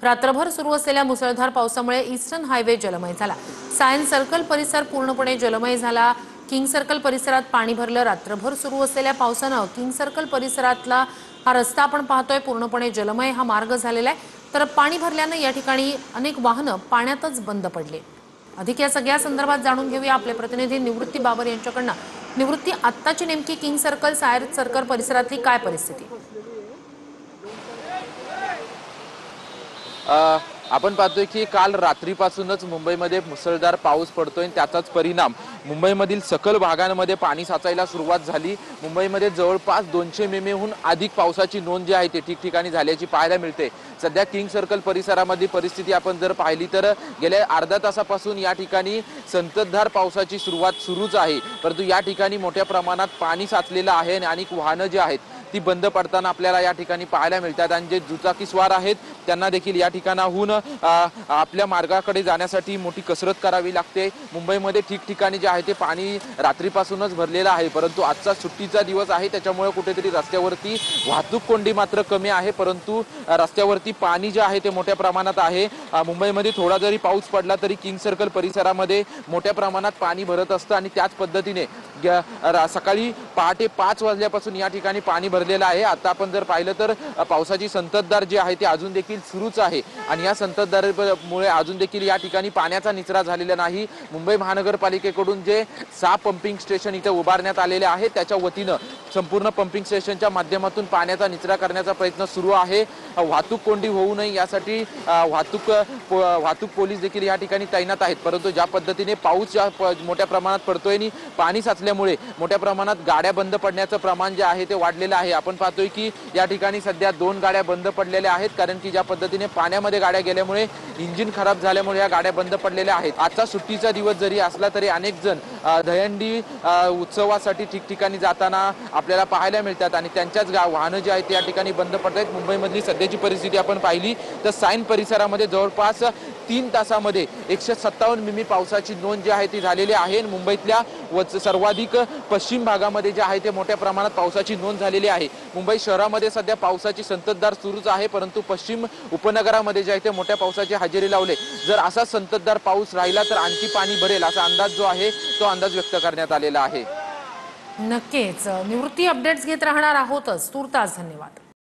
रात्रभर सुरू असलेल्या मुसळधार पावसामुळे ईस्टर्न हायवे जलमय झाला। सायन्स सर्कल परिसर पूर्णपणे जलमय झाला। किंग सर्कल परिसरात पाणी भरलं। रात्रभर सुरू असलेल्या पावसानं किंग सर्कल परिसरातला हा रस्ता आपण पाहतोय पूर्णपणे जलमय हा मार्ग झालेला आहे। तर पाणी भरल्यानं या ठिकाणी अनेक वाहनं पाण्यातच बंद पडले। अधिक या सगळ्या संदर्भात जाणून घेऊया आपले प्रतिनिधी निवृत्ती बाबर यांच्याकडनं। निवृत्ती, आत्ताची नेमकी किंग सर्कल सायन्स सर्कल परिसरातली काय परिस्थिती? आपण पाहतोय की काल रात्रीपासूनच मुंबईमध्ये मुसळधार पाऊस पडतोय। त्याचाच परिणाम मुंबईमधील सकल भागांमध्ये पाणी साचायला सुरुवात झाली। मुंबईमध्ये जवळपास 200 मिमीहून अधिक पावसाची नोंद जी आहे ती ठिकठिकाणी झाल्याची पाहायला मिळते। सध्या किंग सर्कल परिसरामध्ये परिस्थिती आपण जर पाहिली तर गेल्या अर्ध्या तासापासून या ठिकाणी संततधार पावसाची सुरुवात सुरूच आहे, परंतु या ठिकाणी मोठ्या प्रमाणात पाणी साचलेलं आहे आणि वाहनं जी आहेत ती बंद पडताना आपल्याला या ठिकाणी पाहायला मिळतात। आणि जे दुचाकीस्वार आहेत त्यांना देखील या ठिकाणाहून आपल्या मार्गाकडे जाण्यासाठी मोठी कसरत करावी लागते। मुंबईमध्ये ठिकठिकाणी जे आहे ते पाणी रात्रीपासूनच भरलेलं आहे, परंतु आजचा सुट्टीचा दिवस आहे त्याच्यामुळे कुठेतरी रस्त्यावरती वाहतूक कोंडी मात्र कमी आहे, परंतु रस्त्यावरती पाणी जे आहे ते मोठ्या प्रमाणात आहे। मुंबईमध्ये थोडा जरी पाऊस पडला तरी किंग सर्कल परिसरामध्ये मोठ्या प्रमाणात पाणी भरत असतं आणि त्याच पद्धतीने सकाळी पहाटे 5 वाजल्यापासून या ठिकाणी पाणी भरलेलं आहे। आता आपण जर पाहिलं तर पावसाची संततधार जी आहे ती अजून देखील सुरूच आहे आणि या संततधारेमुळे अजून देखील या ठिकाणी पाण्याचा निचरा झालेला नाही। मुंबई महानगरपालिकेकडून जे 6 पंपिंग स्टेशन इथे उभारण्यात आलेले आहे त्याच्या वतीनं संपूर्ण पंपिंग स्टेशनच्या माध्यमातून पाण्याचा निचरा करण्याचा प्रयत्न सुरू आहे। वाहतूक कोंडी होऊ नये यासाठी वाहतूक पोलीस देखील या ठिकाणी तैनात आहेत, परंतु ज्या पद्धतीने पाऊस मोठ्या प्रमाणात पडतोय आणि पाणी साचल्यामुळे मोठ्या प्रमाणात गाड्या बंद पडण्याचं प्रमाण जे आहे ते वाढलेलं आहे। आपण पाहतोय की या ठिकाणी सध्या 2 गाड्या बंद पडलेल्या आहेत, कारण की ज्या पद्धतीने पाण्यामध्ये गाड्या गेल्यामुळे इंजिन खराब झाल्यामुळे या गाड्या बंद पडलेल्या आहेत। आजचा सुट्टीचा दिवस जरी असला तरी अनेक जण दहीहंडी उत्सवासाठी ठिकठिकाणी जाताना आपल्याला पाहायला मिळतात आणि त्यांच्याच वाहनं जी आहेत या ठिकाणी बंद पडत आहेत। मुंबईमधली सध्याची परिस्थिती आपण पाहिली तर सायन्स परिसरामध्ये जवळपास 3 तासामध्ये 157 मिमी पावसाची नोंद जी आहे ती झालेली आहे। मुंबईतल्या सर्वाधिक पश्चिम भागामध्ये जे आहे ते मोठ्या प्रमाणात पावसाची नोंद झालेली आहे। मुंबई शहरामध्ये सध्या पावसाची संततधार सुरूच आहे, परंतु पश्चिम उपनगरामध्ये जे आहे ते मोठ्या पावसाची हजेरी लावले। जर असा संततधार पाऊस राहिला तर आणखी पाणी भरेल असा अंदाज जो आहे तो अंदाज व्यक्त करण्यात आलेला आहे। नक्कीच निवृत्ती अपडेट्स घेत राहणार आहोतच। तूर्तास धन्यवाद।